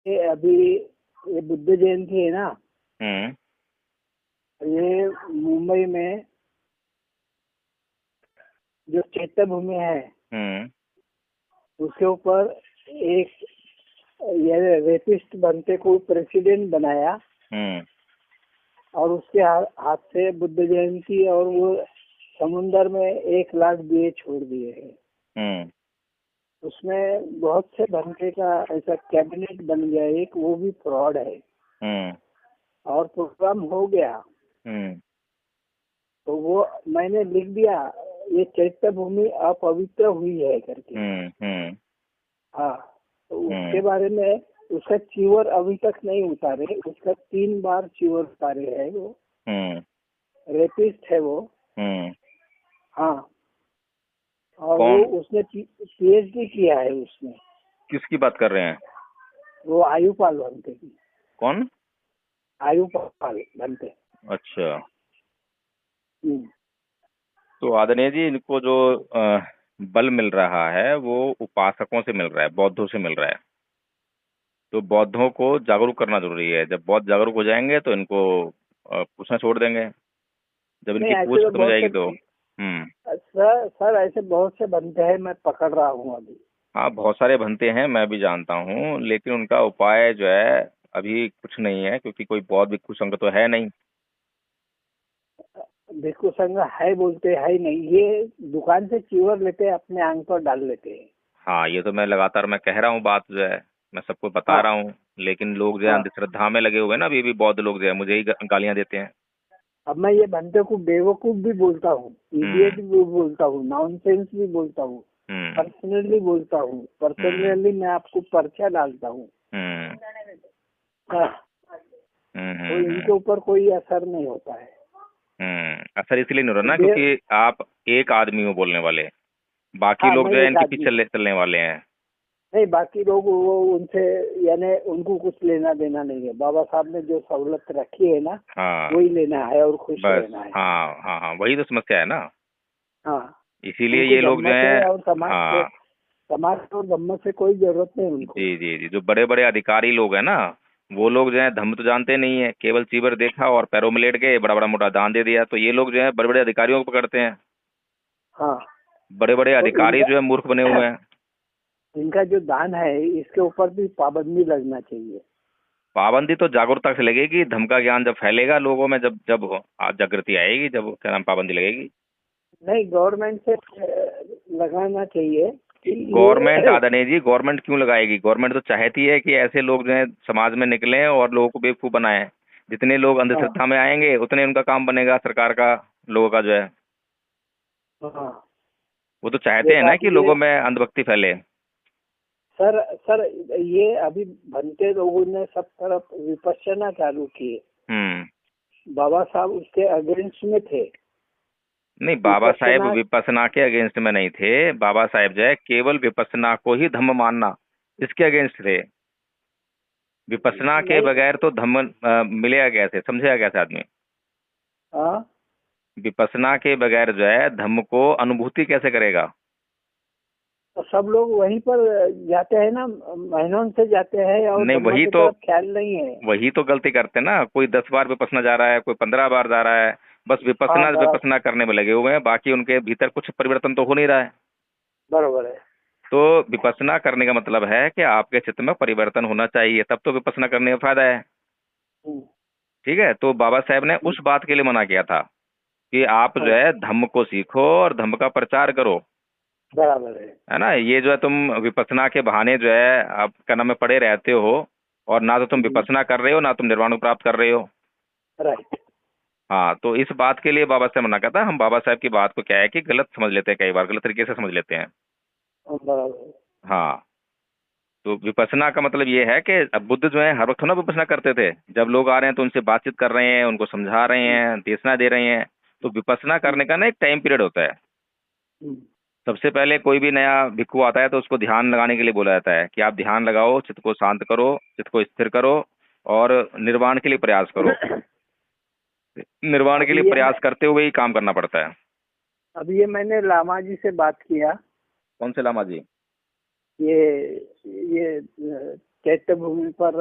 ये अभी ये बुद्ध जयंती है ना, हम्म। ये मुंबई में जो चैत्य भूमि है हम्म। उसके ऊपर एक ये रेपिस्ट बनते को प्रेसिडेंट बनाया हम्म। और उसके हाथ से बुद्ध जयंती और वो समुंदर में 1 लाख दिए छोड़ दिए हैं। हम्म। उसमें बहुत से भंटे का ऐसा कैबिनेट बन गया एक, वो भी फ्रॉड है हम्म। और प्रोग्राम हो गया। हम्म। तो वो मैंने लिख दिया, ये चैत्य भूमि अपवित्र हुई है करके। हम्म। हम्म। हाँ, तो उसके हम्म। बारे में उसका चीवर अभी तक नहीं उतारे, उसका 3 बार चीवर उतारे है वो। हम्म। रेपिस्ट है वो। हम्म। हाँ, और वो कौन? उसने पीएचडी किया है उसने। किसकी बात कर रहे हैं? वो आयुपाल बनते की, कौन? आयुपाल बनते। अच्छा। हम्म। तो आदरणीय जी, इनको जो बल मिल रहा है वो उपासकों से मिल रहा है, बौद्धों से मिल रहा है। तो बौद्धों को जागरूक करना जरूरी है। जब बौद्ध जागरूक हो जाएंगे तो इनको पूछना छोड़ देंगे। जब नहीं, इनकी ऐसे पूछ तो खत्म हो बहुत जाएगी तो। से हम्म। सर ऐसे बहुत से बनते हैं, मैं पकड़ रहा हूँ अभी। हाँ, बहुत सारे बनते हैं, मैं भी जानता हूँ, लेकिन उनका उपाय जो है अभी कुछ नहीं है, क्योंकि कोई बौद्ध भिक्षु संघ तो है नहीं। भिक्षु संघ है बोलते है ही नहीं, ये दुकान से चीवर लेते हैं, अपने आंग पर डाल लेते हैं। हाँ, ये तो मैं लगातार मैं कह रहा हूँ, बात जो है मैं सबको बता रहा हाँ हूँ। लेकिन लोग जो है हाँ। अंधश्रद्धा में लगे हुए हैं ना, अभी भी बौद्ध लोग जो है मुझे ही गालियां देते हैं। अब मैं ये बनते को बेवकूफ भी बोलता हूँ, हम्म। इडियट भी बोलता हूँ, नॉनसेंस भी बोलता हूँ, हम्म। पर्सनली बोलता हूँ, हम्म। पर्सनली मैं आपको पर्चा डालता हूँ। हम्म। हाँ, हम्म। तो हम्म। इनके ऊपर कोई असर नहीं होता है। असर इसलिए नहीं हो रहा तो ना, क्योंकि आप एक आदमी हो बोलने वाले, बाकी हाँ, लोग मैं जो है एक इनके आदमी पीछे हूँ। चलने वाले हैं। नहीं, बाकी लोग वो उनसे, यानी उनको कुछ लेना देना नहीं है। बाबा साहब ने जो सहूलत रखी है ना, हाँ, वही लेना है और खुश बस। रहना है। हाँ हाँ हाँ, वही तो समस्या है ना। हाँ, इसीलिए उनको ये लोग जो धम्म से है। और हाँ। समाज और धम्म से कोई जरूरत नहीं उनको। जी जी जी, जो बड़े बड़े अधिकारी लोग हैं ना, वो लोग जो है धर्म तो जानते नहीं है, केवल चीवर देखा और पैरों में लेट गए, बड़ा बड़ा मोटा दान दे दिया। तो ये लोग जो है बड़े बड़े अधिकारियों को पकड़ते हैं। हाँ, बड़े बड़े तो अधिकारी जो है मूर्ख बने हुए हैं। इनका जो दान है इसके ऊपर भी पाबंदी लगना चाहिए। पाबंदी तो जागरूकता से लगेगी, धर्म का ज्ञान जब फैलेगा लोगों में, जब जब जागृति आएगी, जब क्या नाम पाबंदी लगेगी। नहीं, गवर्नमेंट से लगाना चाहिए कि गवर्नमेंट, ये आदरणीय जी, गवर्नमेंट क्यों लगाएगी? गवर्नमेंट तो चाहती है कि ऐसे लोग जो है समाज में निकलें और लोगों को बेवकूफ बनाएं। जितने लोग हाँ अंधश्रद्धा में आएंगे उतने उनका काम बनेगा, सरकार का, लोगों का जो है। हाँ। वो तो चाहते हैं जैसा ना अब कि ये लोगों में अंधभक्ति फैले। सर ये अभी बनते लोगों ने सब तरफ विपश्यना चालू की है। हम्म। बाबा साहब उसके अगेंस्ट में थे। नहीं, बाबा साहेब विपश्यना। विपස්සना के अगेंस्ट में नहीं थे। बाबा साहेब जो है केवल विपස්සना को ही धम्म मानना, इसके अगेंस्ट थे। विपස්සना के नहीं। बगैर तो धम्म मिलेगा कैसे, समझेगा कैसे आदमी? हाँ, विपස්සना के बगैर जो है धम्म को अनुभूति कैसे करेगा? तो सब लोग वहीं पर जाते हैं ना, महीनों से जाते हैं और नहीं, धम्म की तरफ ख्याल नहीं है। वही तो गलती करते हैं ना। कोई 10 बार विपස්සना जा रहा है, कोई 15 बार जा रहा है, बस हाँ, विपස්සना बराबर। विपස්සना करने में लगे हुए हैं, बाकी उनके भीतर कुछ परिवर्तन तो हो नहीं रहा है। बराबर है। तो विपස්සना करने का मतलब है कि आपके चित्त में परिवर्तन होना चाहिए, तब तो विपස්සना करने का फायदा है। हम्म, ठीक है, तो बाबा साहेब ने हम्म, उस बात के लिए मना किया था कि आप हाँ, जो है धम्म को सीखो और धम्म का प्रचार करो। बराबर है। है ना, ये जो है तुम विपස්සना के बहाने जो है आप क्या नाम में पड़े रहते हो, और ना तो तुम विपස්සना कर रहे हो, ना तुम निर्वाण को प्राप्त कर रहे हो। राइट। हाँ, तो इस बात के लिए बाबा साहब मना करता है। हम बाबा साहब की बात को क्या है कि गलत समझ लेते हैं, कई बार गलत तरीके से समझ लेते हैं। बराबर है। हाँ, तो विपස්සना का मतलब ये है कि अब बुद्ध जो है हर वक्त थोड़ा ना विपස්සना करते थे। जब लोग आ रहे हैं तो उनसे बातचीत कर रहे हैं, उनको समझा रहे हम्म, हैं, देशना दे रहे हैं। तो विपස්සना हम्म, करने का ना एक टाइम पीरियड होता है। हम्म, सबसे पहले कोई भी नया भिक्खु आता है तो उसको ध्यान लगाने के लिए बोला जाता है कि आप ध्यान लगाओ, चित्त को शांत करो, चित्त को स्थिर करो और निर्वाण के लिए प्रयास करो। निर्वाण के अब लिए ये मैं प्रयास करते हुए ही काम करना पड़ता है। अब ये मैंने लामा जी से बात किया। कौन से लामा जी? ये चैत्य भूमि पर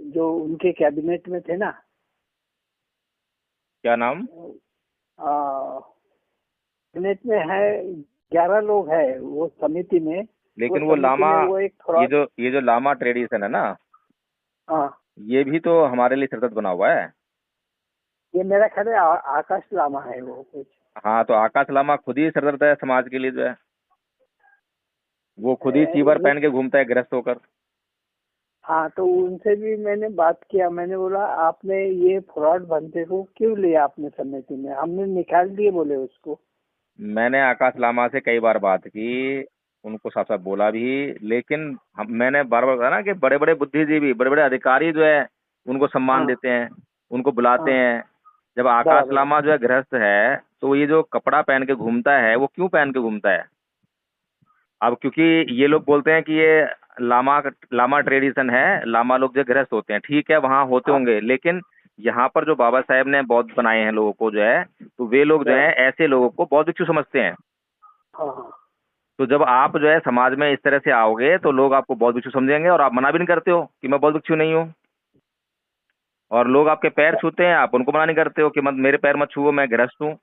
जो उनके कैबिनेट में थे ना, क्या नाम? कैबिनेट में है, 11 लोग है वो समिति में। लेकिन वो लामा, वो एक ये जो लामा ट्रेडिशन है ना, हाँ, ये भी तो हमारे लिए सरदर्द बना हुआ है। ये मेरा ख्याल है आकाश लामा है वो कुछ। हाँ, तो आकाश लामा खुद ही सरदर्द है समाज के लिए जो है। वो खुद ही चीवर वो पहन के घूमता है गृहस्थ होकर। हाँ, तो उनसे भी मैंने बात किया। मैंने बोला आपने ये फ्रॉड बनते को क्यों लिया आपने समिति में? हमने निकाल दिए बोले उसको। मैंने आकाश लामा से कई बार बात की, उनको साफ साफ बोला भी, लेकिन मैंने बार बार कहा ना कि बड़े बड़े बुद्धिजीवी, बड़े बड़े अधिकारी जो है उनको सम्मान हाँ देते हैं, उनको बुलाते हाँ, हैं। जब आकाश बराबर है। लामा जो है गृहस्थ है, तो ये जो कपड़ा पहन के घूमता है वो क्यों पहन के घूमता है? अब क्योंकि ये लोग बोलते हैं कि ये लामा ट्रेडिशन है, लामा लोग जो गृहस्थ होते हैं, ठीक है वहाँ होते हाँ होंगे, लेकिन यहाँ पर जो बाबा साहेब ने बौद्ध बनाए हैं लोगों को जो है, तो वे लोग जो है ऐसे लोगों को बौद्ध भिक्षु समझते हैं। हाँ हाँ, तो जब आप जो है समाज में इस तरह से आओगे तो लोग आपको बौद्ध भिक्षु समझेंगे, और आप मना भी नहीं करते हो कि मैं बौद्ध भिक्षु नहीं हूँ। और लोग आपके पैर छूते हैं, आप उनको मना नहीं करते हो कि मत मेरे पैर मत छुओ, मैं गृहस्थ हूँ।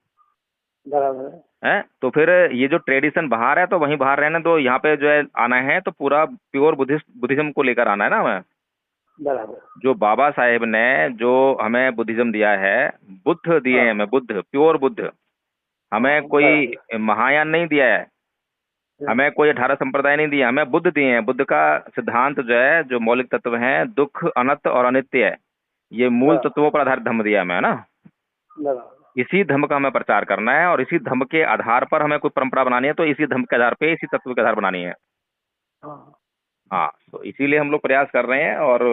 बराबर है। है तो फिर ये जो ट्रेडिशन बाहर है तो वहीं बाहर रहने दो, यहाँ पे जो है आना है तो पूरा प्योर बुद्धिज्म को लेकर आना है ना हमें। बराबर। जो बाबा साहेब ने जो हमें बुद्धिज्म दिया है, बुद्ध दिए हैं हाँ हमें, बुद्ध, प्योर बुद्ध। हमें हाँ, कोई बराबर। महायान नहीं दिया है, हमें कोई 18 संप्रदाय नहीं दिया, हमें बुद्ध दिए हैं। बुद्ध का सिद्धांत जो है, जो मौलिक तत्व हैं, दुख, अनंत और अनित्य है, ये मूल बराबर। तत्वों पर आधारित धम्म दिया हमें, है ना। बराबर। इसी धम्म का हमें प्रचार करना है, और इसी धम्म के आधार पर हमें कोई परंपरा बनानी है तो इसी धम्म के आधार पे, इसी तत्व के आधार बनानी है। हाँ हाँ, तो इसीलिए हम लोग प्रयास कर रहे हैं और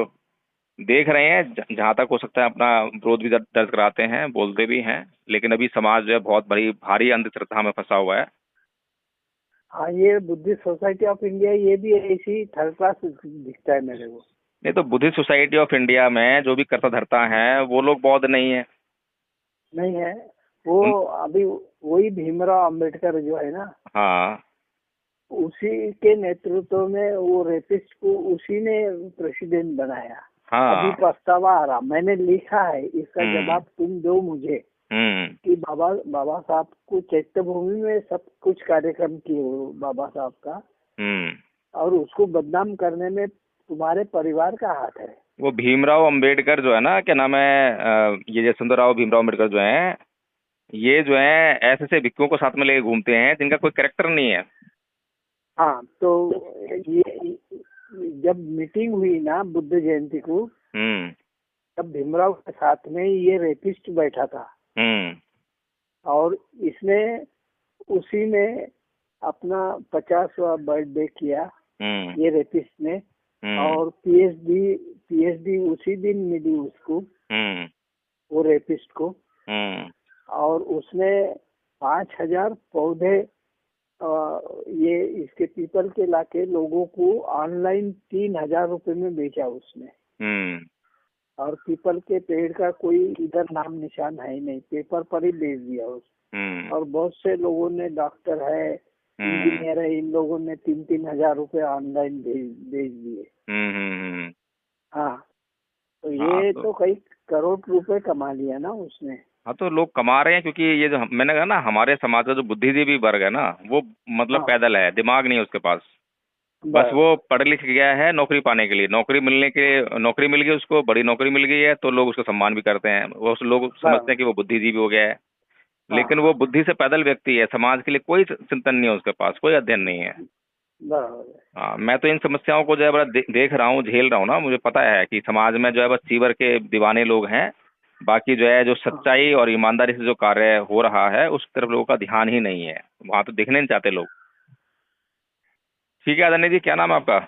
देख रहे हैं, जहाँ तक हो सकता है अपना विरोध भी दर्ज कराते हैं, बोलते भी हैं, लेकिन अभी समाज जो है बहुत बड़ी भारी अंधश्रद्धा में फंसा हुआ है। हाँ, ये बुद्धिस्ट सोसाइटी ऑफ इंडिया ये भी ऐसी थर्ड क्लास दिखता है मेरे को। नहीं तो बुद्धिस्ट सोसाइटी ऑफ इंडिया में जो भी कर्ता धर्ता हैं वो लोग बौद्ध नहीं है। नहीं है वो। उन अभी वही भीमराव अंबेडकर जो है ना, हाँ उसी के नेतृत्व में वो रेपिस्ट को उसी ने प्रेसिडेंट बनाया। अभी हाँ। पछतावा आ रहा, मैंने लिखा है इसका हम्म जवाब तुम दो मुझे, हम्म कि बाबा बाबा साहब को चैत्य भूमि में सब कुछ कार्यक्रम किए वो बाबा साहब का, हम्म। और उसको बदनाम करने में तुम्हारे परिवार का हाथ है। वो भीमराव अंबेडकर जो है ना, क्या नाम है, ये यशवंतराव भीमराव अंबेडकर जो है, ये जो है ऐसे ऐसे भिक्षुओं को साथ में लेके घूमते हैं जिनका कोई कैरेक्टर नहीं है। हाँ, तो ये जब मीटिंग हुई ना बुद्ध जयंती को, हम्म तब भीमराव के साथ में ये रेपिस्ट बैठा था, हम्म और इसने उसी में अपना 50वां बर्थडे किया, हम्म ये रेपिस्ट ने। हम्म और पीएचडी उसी दिन मिली उसको, हम्म वो रेपिस्ट को। हम्म और उसने 5,000 पौधे ये इसके पीपल के लाके लोगों को ऑनलाइन 3,000 रुपए में बेचा उसने। हम्म और पीपल के पेड़ का कोई इधर नाम निशान है ही नहीं, पेपर पर ही बेच दिया हम्म और बहुत से लोगों ने, डॉक्टर है, इंजीनियर है, इन लोगों ने 3-3 हजार रुपए ऑनलाइन भेज दिए। हम्म। हाँ, तो हाँ ये तो तो कई करोड़ रुपए कमा लिया ना उसने। हाँ तो लोग कमा रहे हैं, क्योंकि ये जो मैंने कहा ना, हमारे समाज का जो बुद्धिजीवी वर्ग है ना, वो मतलब हाँ, पैदल है, दिमाग नहीं है उसके पास। बस बराबर। वो पढ़ लिख गया है नौकरी पाने के लिए, नौकरी मिल गई उसको, बड़ी नौकरी मिल गई है तो लोग उसको सम्मान भी करते हैं, वो लोग समझते बराबर। हैं कि वो बुद्धिजीवी हो गया है। हाँ लेकिन हाँ, वो बुद्धि से पैदल व्यक्ति है, समाज के लिए कोई चिंतन नहीं है उसके पास, कोई अध्ययन नहीं है। बराबर। हाँ, मैं तो इन समस्याओं को जो है बड़ा देख रहा हूँ, झेल रहा हूँ ना, मुझे पता है कि समाज में जो है बस चीवर के दीवाने लोग हैं। बाकी जो है जो हाँ, सच्चाई और ईमानदारी से जो कार्य हो रहा है उस तरफ लोगों का ध्यान ही नहीं है, वहां तो देखने नहीं चाहते लोग। ठीक है आदरणीय जी, क्या नाम है आपका?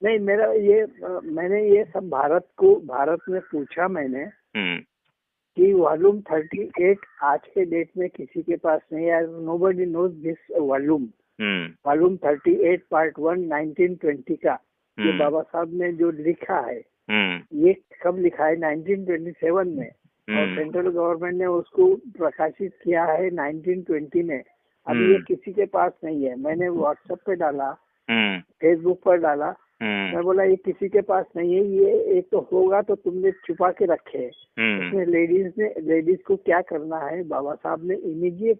नहीं मेरा ये मैंने ये सब भारत में पूछा मैंने, हम्म कि वॉल्यूम 38 आज के डेट में किसी के पास नहीं है। Nobody knows this volume. Hmm volume 38 part 1 1920 का, ये हम्म बाबा साहब ने जो लिखा है, हम्म ये कब लिखा है? 1927 में। और हम्म सेंट्रल गवर्नमेंट ने उसको प्रकाशित किया है 1920 में। अभी ये हम्म किसी के पास नहीं है। मैंने व्हाट्सएप पे डाला, हम्म फेसबुक पर डाला, मैं बोला ये किसी के पास नहीं है, ये एक तो होगा तो तुमने छुपा के रखे है। उसमें लेडीज को क्या करना है, बाबा साहब ने इमीडिएट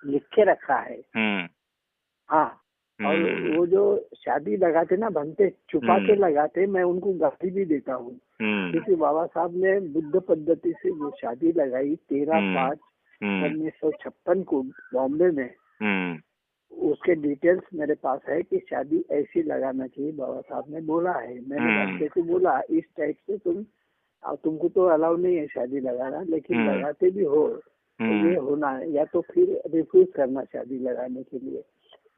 लिख के रखा है। हाँ, और वो जो शादी लगाते ना बनते छुपा के लगाते, मैं उनको गाली भी देता हूँ, क्योंकि बाबा साहब ने बुद्ध पद्धति से जो शादी लगाई 13/5/1956 को बॉम्बे में, उसके डिटेल्स मेरे पास है कि शादी ऐसी लगाना चाहिए, बाबा साहब ने बोला है। मैंने बच्चे को बोला इस टाइप से तुमको तो अलाउ नहीं है शादी लगाना, लेकिन लगाते भी हो तो ये होना है, या तो फिर रिफ्यूज करना शादी लगाने के लिए।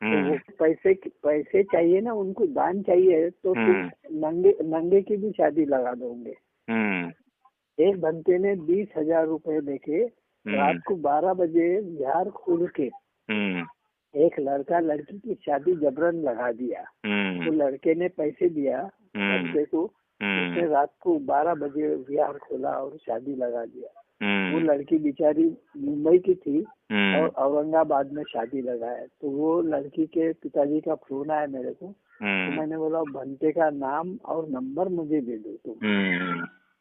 तो वो पैसे चाहिए ना, उनको दान चाहिए, तो तुम नंगे की भी शादी लगा दोगे। एक बंते ने 20,000 रुपए देके रात को 12 बजे बिहार खोल के एक लड़का लड़की की शादी जबरन लगा दिया। तो लड़के ने पैसे दिया लड़के को, उसने रात को 12 बजे बिहार खोला और शादी लगा दिया। वो लड़की बेचारी मुंबई की थी और औरंगाबाद में शादी लगाया। तो वो लड़की के पिताजी का फोन आया मेरे को, तो मैंने बोला भंते का नाम और नंबर मुझे दे दो तुम।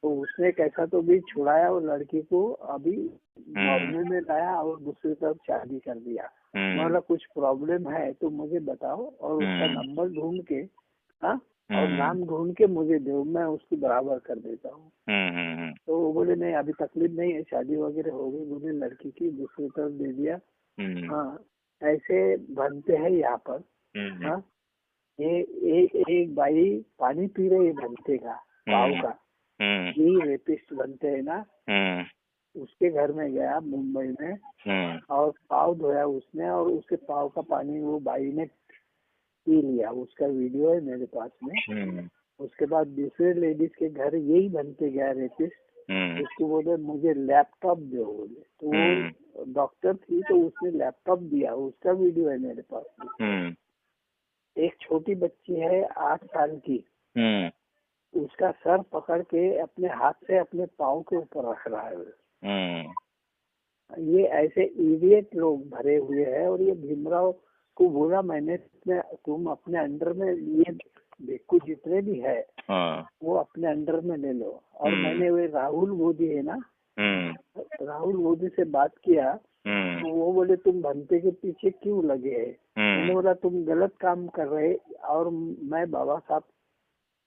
तो उसने कैसा तो भी छुड़ाया और लड़की को अभी नॉर्वे में लाया और दूसरी तरफ शादी कर दिया। मतलब कुछ प्रॉब्लम है तो मुझे बताओ और उसका नंबर ढूंढ के और नाम ढूंढ के मुझे दो, मैं उसकी बराबर कर देता हूँ। तो वो बोले नहीं अभी तकलीफ नहीं है, शादी वगैरह हो गई, बोले लड़की की दूसरी तरफ दे दिया। हाँ, ऐसे बनते हैं यहाँ पर। हाँ, ये एक बाई पानी पी रही है बनते का पाव का, ये रेपिस्ट बनते है ना, उसके घर में गया मुंबई में और पाव धोया उसने और उसके पाव का पानी वो बाई ने पी लिया। उसका वीडियो है मेरे पास में। उसके बाद दूसरे लेडीज के घर यही बनते गया रेपिस्ट, उसको बोले मुझे लैपटॉप दो बोले, तो वो डॉक्टर थी तो उसने लैपटॉप दिया, उसका वीडियो है मेरे पास में। एक छोटी बच्ची है 8 साल की, उसका सर पकड़ के अपने हाथ से अपने पाँव के ऊपर रख रहा है। ये ऐसे इडियट लोग भरे हुए हैं। और ये भीमराव को बोला मैंने, तुम अपने अंडर में ये भिक्खू जितने भी है वो अपने अंडर में ले लो। और मैंने वे राहुल मोदी है ना, राहुल मोदी से बात किया तो वो बोले तुम भंते के पीछे क्यों लगे है। मैंने बोला तुम गलत काम कर रहे, और मैं बाबा साहब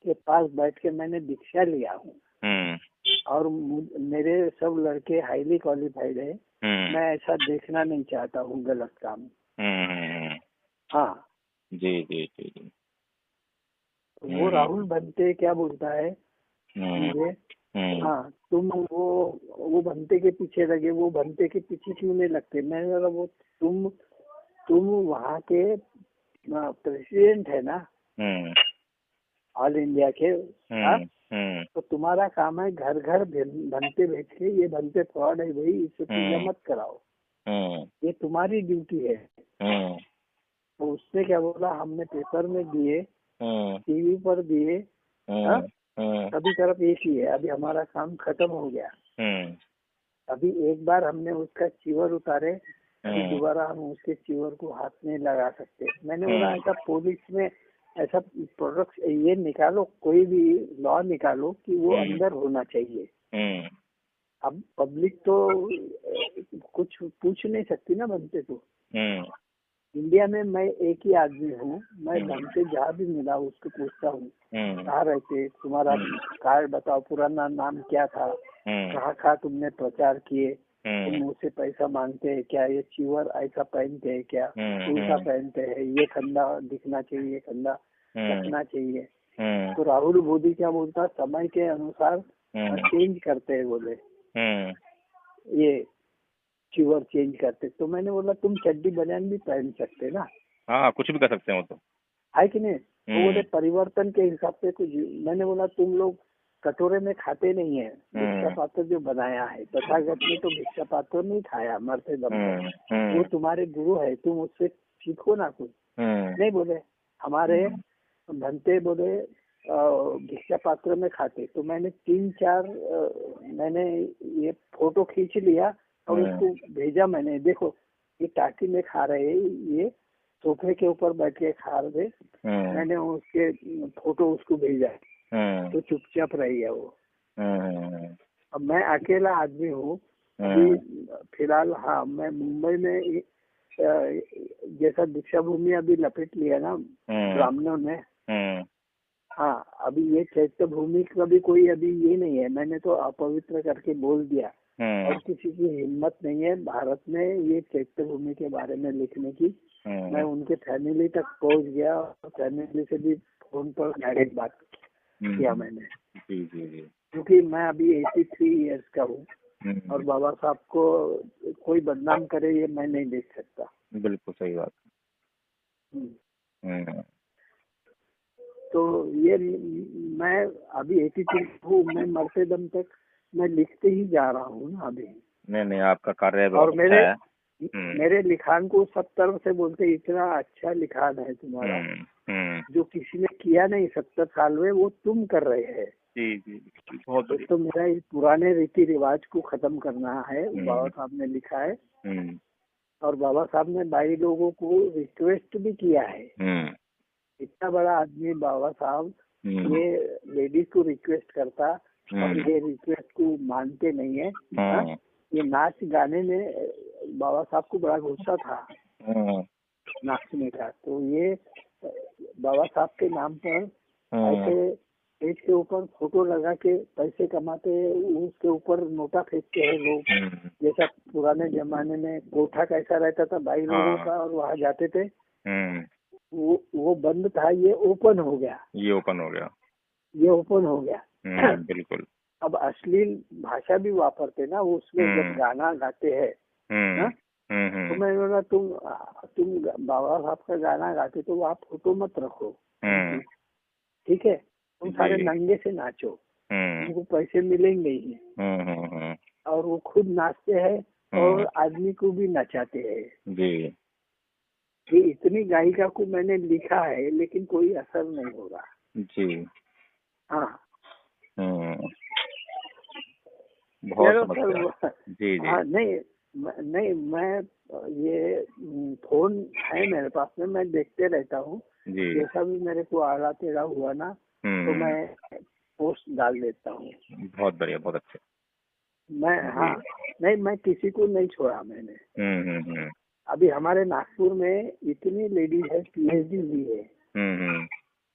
के पास बैठ के मैंने दीक्षा लिया हूँ और मेरे सब लड़के हाईली क्वालिफाइड है। मैं ऐसा देखना नहीं चाहता हूँ गलत काम। हाँ जी जी जी जी। वो राहुल भंते क्या बोलता है मुझे, हाँ तुम वो भंते के पीछे लगे, वो भंते के पीछे क्यों नहीं लगते। मैंने बोला वो तुम वहाँ के प्रेसिडेंट है ना ऑल इंडिया के, तो तुम्हारा काम है घर घर भंते भेज के ये भंते फ्रॉड है भाई, इससे पूजा मत कराओ, ये तुम्हारी ड्यूटी है। तो उसने क्या बोला, हमने पेपर में दिए, टीवी पर दिए, सभी तरफ एक ही है। अभी हमारा काम खत्म हो गया। अभी एक बार हमने उसका चीवर उतारे, अभी दोबारा हम उसके चीवर को हाथ नहीं लगा सकते। मैंने बोला ऐसा पुलिस में ऐसा प्रोडक्ट ये निकालो, कोई भी लॉ निकालो कि वो अंदर होना चाहिए। अब पब्लिक तो कुछ पूछ नहीं सकती ना बनते को। इंडिया में मैं एक ही आदमी हूँ, मैं बनते जहाँ भी मिला उसको पूछता हूँ कहाँ रहते, तुम्हारा कार्ड बताओ, पुराना नाम क्या था, कहाँ तुमने प्रचार किए, तुम मुझसे पैसा मांगते हैं क्या, ये चीवर ऐसा पहनते हैं क्या, उल्टा पहनते हैं, ये कंधा दिखना चाहिए, ये कंधा रखना चाहिए। तो राहुल मोदी क्या बोलता, समय के अनुसार चेंज करते हैं बोले, ये चीवर चेंज करते। तो मैंने बोला तुम चड्डी बनियान भी पहन सकते ना। हाँ कुछ भी कर सकते हैं वो तो, है कि नहीं। तो बोले परिवर्तन के हिसाब से कुछ। मैंने बोला तुम लोग कटोरे में खाते नहीं है, भिक्षा पात्र जो बनाया है, तथागत ने तो भिक्षा पात्र नहीं खाया मरते दम तक, वो तुम्हारे गुरु है, तुम उससे सीखो ना कुछ। नहीं बोले हमारे भंते बोले भिक्षा पात्र में खाते। तो मैंने 3-4 मैंने ये फोटो खींच लिया और उसको भेजा मैंने, देखो ये टाटी में खा रहे हैं, ये सोफे के ऊपर बैठ के खा रहे थे। मैंने उसके फोटो उसको भेजा तो चुपचाप रह गया वो। अब मैं अकेला आदमी हूँ अभी फिलहाल। हाँ, मैं मुंबई में जैसा दीक्षा भूमि अभी लपेट लिया ना ब्राह्मणों ने। हाँ, अभी ये चैत्य भूमि का भी कोई अभी ये नहीं है। मैंने तो अपवित्र करके बोल दिया और किसी की हिम्मत नहीं है भारत में ये चैत्य भूमि के बारे में लिखने की। मैं उनके फैमिली तक पहुंच गया और फैमिली से भी फोन पर डायरेक्ट बात किया मैंने। जी जी जी। क्योंकि मैं अभी 83 इयर्स का हूँ और बाबा साहब को कोई बदनाम करे ये मैं नहीं देख सकता। बिल्कुल सही बात। तो ये मैं अभी 83 हूँ, मैं मरते दम तक मैं लिखते ही जा रहा हूँ ना अभी। नहीं, आपका कार्य और बहुत अच्छा है। मेरे लिखान को सब तरफ से बोलते इतना अच्छा लिखान है तुम्हारा जो किसी ने किया नहीं 70 साल में वो तुम कर रहे हैं। जी जी, बहुत बढ़िया। तो मेरा इस पुराने रीति रिवाज को खत्म करना है, बाबा साहब ने लिखा है। और बाबा साहब ने भाई लोगों को रिक्वेस्ट भी किया है। इतना बड़ा आदमी बाबा साहब ये लेडीज को रिक्वेस्ट करता और ये रिक्वेस्ट को मानते नहीं है। ये नाच गाने में बाबा साहब को बड़ा गुस्सा था नाचने का। तो ये बाबा साहब के नाम पर ऐसे स्टेज के ऊपर फोटो लगा के पैसे कमाते, उसके ऊपर नोटा फेंकते हैं लोग। जैसा पुराने जमाने में कोठा कैसा रहता था भाई लोगों का और वहाँ जाते थे, वो बंद था, ये ओपन हो गया। ये ओपन हो गया। बिल्कुल। अब अश्लील भाषा भी वापरते ना उसमें जब गाना गाते हैं। तो मैं बोला तुम बाबा साहब का गाना गाते तो आप फोटो मत रखो, ठीक है? तुम सारे नंगे से नाचो, उनको पैसे मिलेंगे ही। और वो खुद नाचते हैं और आदमी को भी नचाते हैं जी। ये इतनी गायिका को मैंने लिखा है लेकिन कोई असर नहीं हो रहा जी। हाँ बहुत जी जी। हाँ नहीं मैं ये फोन है मेरे पास में, मैं देखते रहता हूँ। जैसा भी मेरे को आड़ा टेढ़ा हुआ ना तो मैं पोस्ट डाल देता हूँ। बहुत बढ़िया, बहुत अच्छा। हाँ नहीं, मैं किसी को नहीं छोड़ा मैंने। अभी हमारे नागपुर में इतनी लेडीज है पीएचडी हुई है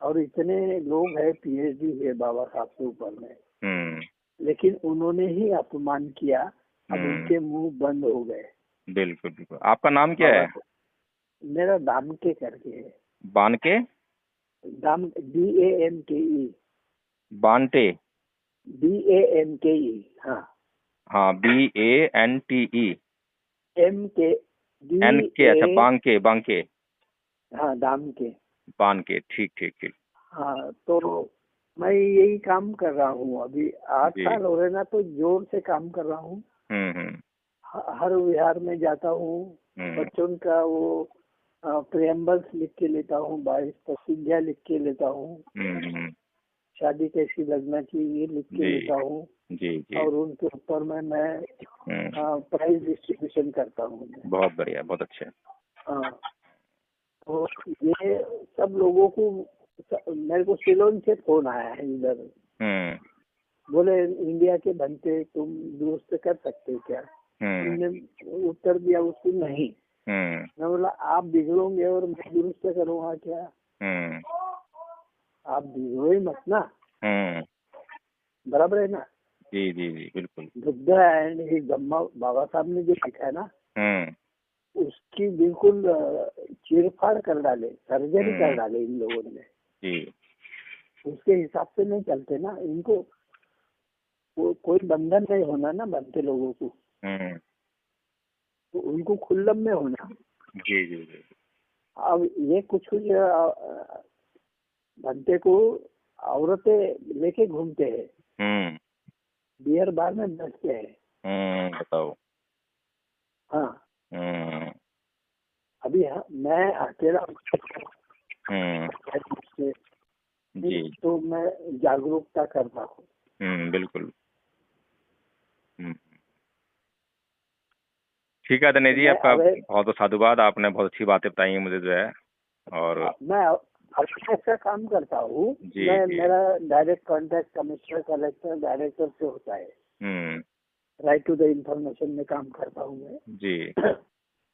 और इतने लोग है पीएचडी हुए बाबा साहब के ऊपर में, लेकिन उन्होंने ही अपमान किया। अब उनके मुंह बंद हो गए। बिल्कुल बिल्कुल। आपका नाम क्या है? मेरा दामके करके है। बानके? DAMKE। बांटे? DAMKE। हाँ हाँ, BANTE। MK NK। अच्छा, बांके बांके। हाँ दामके बानके। ठीक ठीक ठीक। हाँ तो मैं यही काम कर रहा हूँ अभी 8 साल हो रहे ना, तो जोर से काम कर रहा हूँ। हर विहार में जाता हूँ, बच्चों का वो प्रेम्बल्स लिख के लेता हूँ, 22 प्रसिद्धियाँ लिख के लेता हूँ, शादी कैसी लगना चाहिए ये लिख के लेता हूँ और उनके ऊपर में मैं प्राइज डिस्ट्रीब्यूशन करता हूँ। बहुत बढ़िया, बहुत अच्छा। हाँ तो ये सब लोगों को, मेरे को सिलोन से फोन आया है इधर, बोले इंडिया के बनते तुम दुरुस्त कर सकते हो क्या? मैंने उत्तर दिया उसको नहीं। मैं बोला आप बिगड़ोगे और मैं दुरुस्त करूँगा क्या? आप बिगड़ो ही मत ना, बराबर है ना? जी जी जी बिल्कुल। बुद्ध एंड ही ब्रह्मा बाबा साहब ने जो लिखा है ना उसकी बिल्कुल चीरफाड़ कर डाले, सर्जरी कर डाले इन लोगों ने जी। उसके हिसाब से नहीं चलते ना, इनको कोई बंधन नहीं होना ना बनते लोगों को, तो उनको खुल्लम में होना जी जी जी। अब ये कुछ बनते को औरतें लेके घूमते हैं, बियर बार में बैठते हैं। बताओ। हाँ अभी मैं अकेला जी, तो मैं जागरूकता करता हूँ। बिल्कुल। ठीक है दिनेश जी, आपका बहुत बहुत साधुवाद। आपने बहुत अच्छी बातें बताई हैं मुझे जो है। और मैं आर्किटेक्ट का काम करता हूँ। जी मैं जी। मेरा direct contact commissioner, collector, director से होता है। हम्म। राइट टू द इंफॉर्मेशन में काम करता हूँ मैं। जी।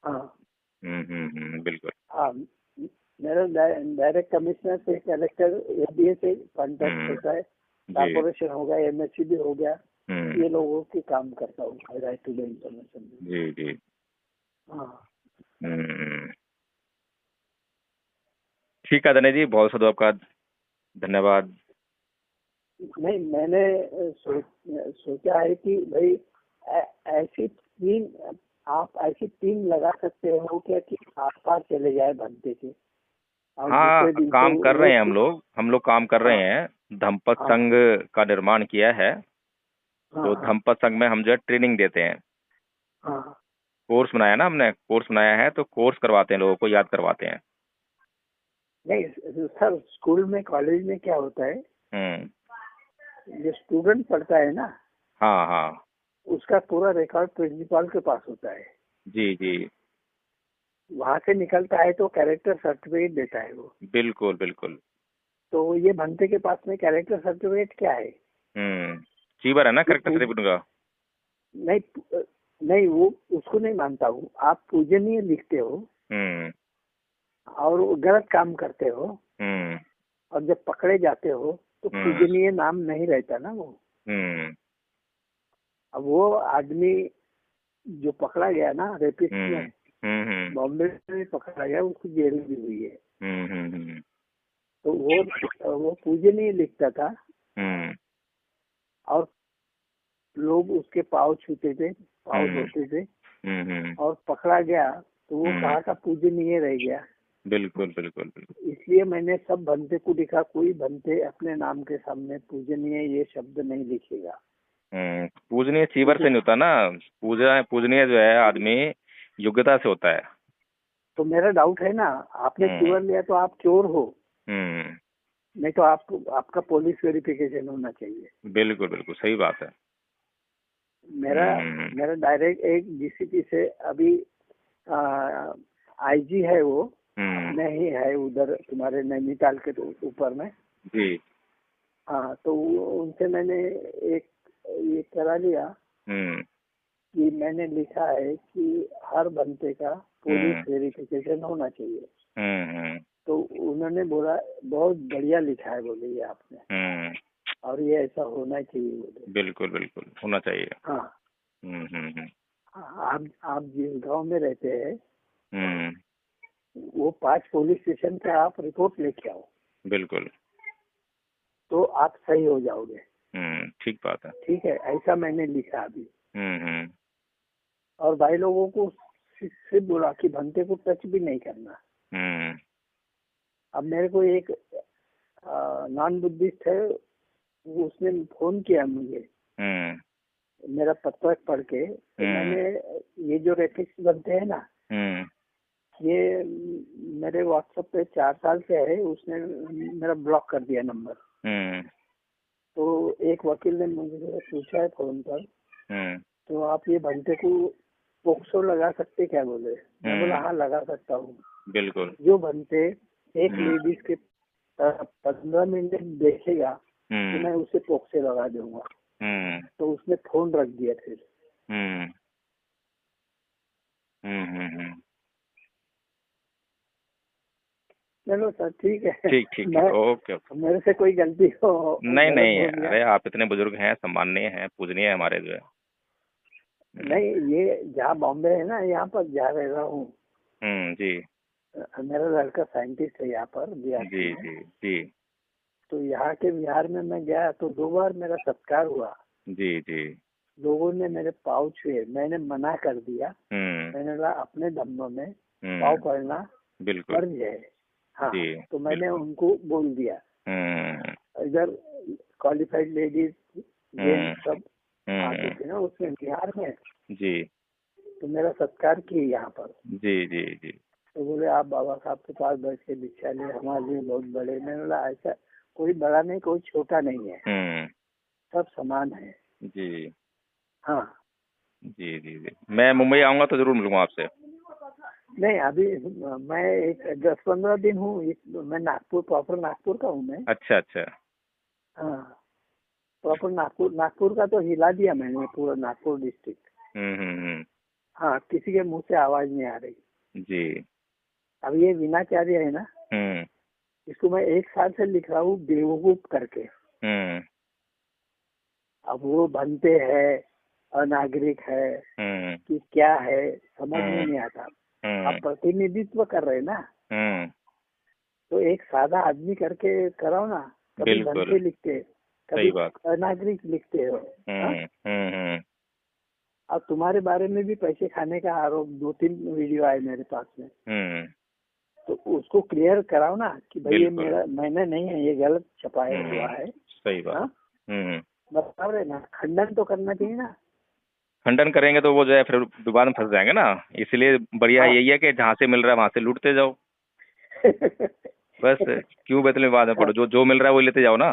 हाँ बिल्कुल। हाँ, मेरा डायरेक्ट कमिश्नर से, कलेक्टर, एडीए से कांटेक्ट होता है। जी। कॉर्पोरेशन हो गया, एमएससी भी हो गया, हम्म। ये लोगों के काम करता हूँ राइट टू द इंफॉर्मेशन में। जी जी। हाँ हम्म। ठीक है दिनेश जी, बहुत बहुत आपका धन्यवाद। नहीं, मैंने सोचा है कि भाई ऐसी टीम, आप ऐसी टीम लगा सकते हो क्या कि आस पास चले जाए भद्दे के, और हाँ, दूसरे दिन से काम कर रहे वो हैं हम लोग काम कर रहे हाँ हैं। धम्पत हाँ संघ का निर्माण किया है। हाँ तो हाँ धम्पत संघ में हम जो है ट्रेनिंग देते हैं। हाँ। कोर्स बनाया ना हमने, कोर्स बनाया है, तो कोर्स करवाते हैं, लोगों को याद करवाते हैं। नहीं सर, स्कूल में, कॉलेज में क्या होता है, हम्म। जो स्टूडेंट पढ़ता है ना, हाँ हाँ। उसका पूरा रिकॉर्ड प्रिंसिपल के पास होता है। जी जी। वहां से निकलता है तो कैरेक्टर सर्टिफिकेट देता है वो। बिल्कुल बिल्कुल। तो ये भंते के पास में कैरेक्टर सर्टिफिकेट क्या है चीवर है ना कि करेक्टर सर्टिफिकेट का। नहीं नहीं, वो उसको नहीं मानता हूँ। आप पूजनीय लिखते हो हम्म और वो गलत काम करते हो, हम्म और जब पकड़े जाते हो तो हम्म पूजनीय नाम नहीं रहता ना वो। हम्म अब वो आदमी जो पकड़ा गया ना रेपिस्ट हम्म में, हम्म बॉम्बे में पकड़ा गया, उसको जेल भी हुई है। हम्म हम्म हम्म तो वो पूजनीय लिखता था, हम्म और लोग उसके पाँव छूते थे, पाँव हम्म धोते थे, हम्म और पकड़ा गया तो वो हम्म, कहाँ का पूजनीय रह गया। बिल्कुल बिल्कुल बिल्कुल। इसलिए मैंने सब भंते को लिखा, कोई भंते अपने नाम के सामने पूजनीय ये शब्द नहीं लिखेगा। पूजनीय चीवर ठीक से है, नहीं होता ना। पूजनीय जो है आदमी योग्यता से होता है। तो मेरा डाउट है ना, आपने हम्म चीवर लिया तो आप चोर हो, हम्म नहीं तो आपका पुलिस वेरिफिकेशन होना चाहिए। बिल्कुल बिल्कुल सही बात है। मेरा हम्म मेरा डायरेक्ट एक डीसीपी से अभी आईजी है, वो हम्म अपने ही है उधर तुम्हारे नैनीताल के ऊपर में। जी। हाँ, तो उनसे मैंने एक ये करा लिया हम्म कि मैंने लिखा है कि हर बंदे का हम्म पुलिस वेरिफिकेशन होना चाहिए। हम्म तो उन्होंने बोला बहुत बढ़िया लिखा है, बोले ये आपने, हम्म और ये ऐसा होना चाहिए बोले। बिल्कुल बिल्कुल होना चाहिए। हाँ, हम्म। आप जिस गांव में रहते हैं, हम्म वो 5 पुलिस स्टेशन पे आप रिपोर्ट लेके आओ, बिल्कुल। तो आप सही हो जाओगे। ठीक बात है। ठीक है, ऐसा मैंने लिखा अभी। हम्म। और भाई लोगों को सिर्फ बोला कि भंते को टच भी नहीं करना। हम्म अब मेरे को एक नॉन बुद्धिस्ट है, वो उसने फोन किया मुझे, हम्म मेरा पत्र पढ़ के, तो हम्म मैंने, ये जो रेपिस्ट बनते हैं ना, हम्म ये मेरे व्हाट्सएप पे 4 साल से है, उसने मेरा ब्लॉक कर दिया नंबर। हम्म तो एक वकील ने मुझे पूछा है फोन पर, हम्म तो आप ये भंते को पोक्सो लगा सकते क्या, बोले। मैं बोला हम्म हाँ लगा सकता हूँ। बिल्कुल। जो भंते एक हम्म लेडीज के 15 मिनट देखेगा तो हम्म मैं उसे पोक्से लगा दूंगा। हम्म तो उसने फोन रख दिया फिर। हम्म हम्म। चलो सर, ठीक है। ठीक ठीक ठीक, मैं, ओके ओके। मेरे से कोई गलती हो, नहीं गलत नहीं, बोल दिया। अरे आप इतने बुजुर्ग हैं, सम्माननीय हैं, पूजनीय है हमारे जो है। नहीं, ये जहाँ बॉम्बे है ना, यहाँ पर जहाँ रह रहा हूँ, जी मेरा लड़का साइंटिस्ट है यहाँ पर जी बीआरसी में। जी जी तो यहाँ के बिहार में मैं गया तो 2 बार मेरा सत्कार हुआ। जी जी। लोगों ने मेरे पाँव छुए, मैंने मना कर दिया। हम्म मैंने कहा अपने धम्म में पाँव हम्म पड़ना बिल्कुल। फर्ज है। हाँ, जी तो मैंने बिल्कुल। उनको बोल दिया। हम्म इधर क्वालिफाइड लेडीज हम्म जेंट्स सब आते हम्म थे ना उसमें बिहार में, जी तो मेरा सत्कार किए यहाँ पर। जी जी जी। तो बोले आप बाबा साहब के पास बैठ के दीक्षा ले, हमारे लिए बहुत बड़े। मैंने बोला ऐसा कोई बड़ा नहीं, कोई छोटा नहीं है, हम्म सब समान है। जी हाँ, जी जी जी। मैं मुंबई आऊंगा तो जरूर मिलूंगा आपसे। नहीं अभी मैं एक 10-15 दिन हूँ। मैं नागपुर, प्रॉपर नागपुर का हूँ मैं। अच्छा अच्छा। हाँ, प्रॉपर नागपुर, नागपुर का तो हिला दिया मैंने, पूरा नागपुर डिस्ट्रिक्ट। हम्म। हाँ, किसी के मुंह से आवाज नहीं आ रही। जी। अब ये वीणाचार्य है ना, हम्म इसको मैं 1 साल से लिख रहा हूँ बेवकूफ करके। हम्म अब वो बनते हैं, अनागरिक है हम्म कि क्या है, समझ में नहीं आता। हम्म आप प्रतिनिधित्व कर रहे हैं ना, हम्म तो एक सादा आदमी करके कराओ ना। कभी बिल्कुल बनते लिखते, सही कभी बात। अनागरिक लिखते हो। हाँ? हम्म। अब तुम्हारे बारे में भी पैसे खाने का आरोप 2-3 वीडियो आए मेरे पास में। हम्म तो उसको क्लियर कराओ ना कि भाई ये बिल्कुल। मेरा, मैंने नहीं है, ये गलत छपाया हुआ है। सही बात। हाँ, हम्म। बता रहे ना, खंडन तो करना चाहिए ना। खंडन करेंगे तो वो जो है फिर दोबारा में फंस जाएंगे ना। इसलिए बढ़िया हाँ। यही है कि जहाँ से मिल रहा है वहां से लूटते जाओ। बस क्यों बेतले में बाद में पड़ो, जो जो मिल रहा है वो लेते जाओ ना।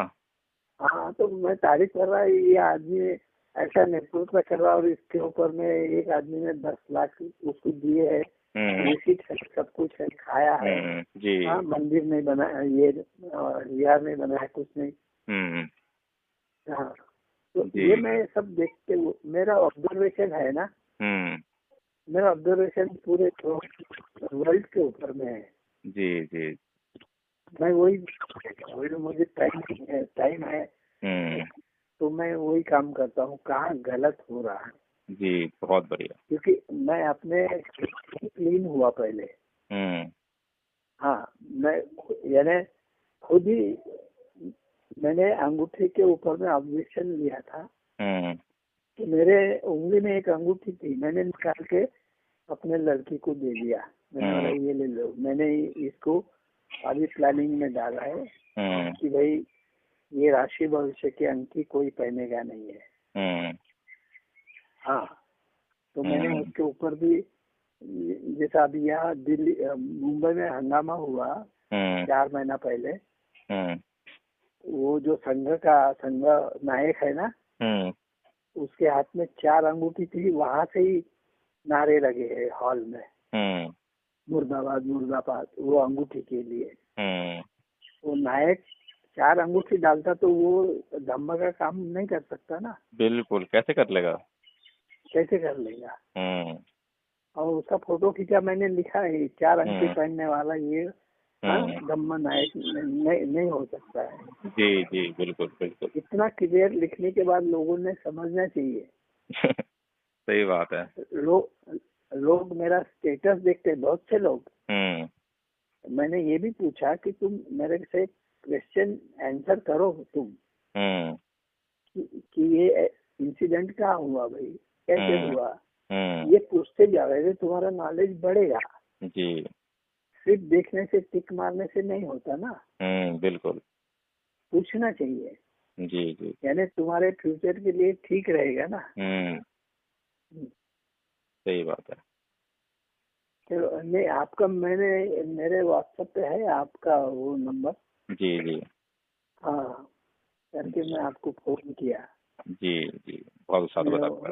हाँ, तो मैं तारीफ कर रहा है, ये आदमी ऐसा नेतृत्व कर रहा है, और इसके ऊपर में एक आदमी ने 10 लाख उसको दिए है, हम्म रिसीट है, सब कुछ है, खाया है। जी। हाँ, मंदिर नहीं बना, ये विहार नहीं बना है, कुछ नहीं। हम्म हाँ, तो जी। ये मैं सब देखते मेरा ऑब्जर्वेशन है ना, हम्म मेरा ऑब्जर्वेशन पूरे वर्ल्ड के ऊपर में है। जी जी। मैं वही मुझे टाइम है, हम्म तो मैं वही काम करता हूँ, कहाँ गलत हो रहा है। जी बहुत बढ़िया। क्योंकि मैं अपने क्लीन हुआ पहले। हम्म हाँ, मैं यानी खुद ही मैंने अंगूठी के ऊपर में ऑब्जेक्शन लिया था हम्म कि मेरे उंगली में एक अंगूठी थी, मैंने निकाल के अपने लड़की को दे दिया। मैंने बोला ये ले लो, मैंने इसको अभी प्लानिंग में डाला है कि भाई ये राशि भविष्य की अंगूठी कोई पहनेगा नहीं है। हम्म हाँ, तो मैंने उसके ऊपर भी, जैसा अभी यहाँ दिल्ली मुंबई में हंगामा हुआ 4 महीना पहले, वो जो संघ नायक है ना, उसके हाथ में 4 अंगूठी थी, वहां से ही नारे लगे हैं हॉल में, मुर्दाबाद मुर्दाबाद, वो अंगूठी के लिए। वो नायक 4 अंगूठी डालता तो वो धम्मा का काम नहीं कर सकता ना। बिल्कुल, कैसे कर लेगा। कैसे कर लेगा। और उसका फोटो खींचा, मैंने लिखा है 4 अंगूठी पहनने वाला ये धम्मा नायक नहीं हो सकता है। जी जी बिल्कुल बिल्कुल। इतना क्लियर लिखने के बाद लोगों ने समझना चाहिए। सही बात है। लोग मेरा स्टेटस देखते, बहुत से लोग। मैंने ये भी पूछा कि तुम मेरे से क्वेश्चन आंसर करो तुम, कि ये इंसिडेंट क्या हुआ भाई, कैसे हुआ, ये पूछते जा रहे थे, तुम्हारा नॉलेज बढ़ेगा। जी। सिर्फ देखने से, टिक मारने से नहीं होता ना। बिल्कुल। पूछना चाहिए। जी जी। यानी तुम्हारे फ्यूचर के लिए ठीक रहेगा ना। सही बात है। चलो, नहीं आपका, मेरे व्हाट्सएप पे है आपका वो नंबर। जी जी। हाँ, करके मैं आपको फोन किया। जी जी, बहुत स्वागत आपका।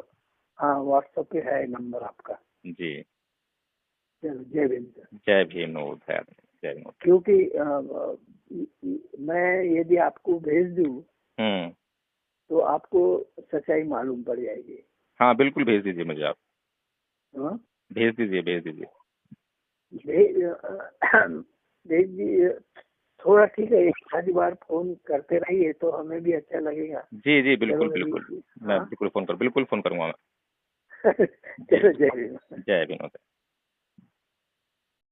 हाँ, व्हाट्सएप पे है नंबर आपका। जी। चलो, जय भीम सर। जय भीम। जय भीम। क्योंकि मैं यदि आपको भेज दूं तो आपको सच्चाई मालूम पड़ जाएगी। हाँ बिल्कुल, भेज दीजिए मुझे आप। हाँ? भेज दीजिए भेज दीजिए। भेज दीजिए। थोड़ा ठीक है, एक आधी बार फोन करते रहिए तो हमें भी अच्छा लगेगा। जी जी बिल्कुल बिल्कुल। मैं बिल्कुल फोन करूंगा मैं। चलो, जय भीम। जय भीम।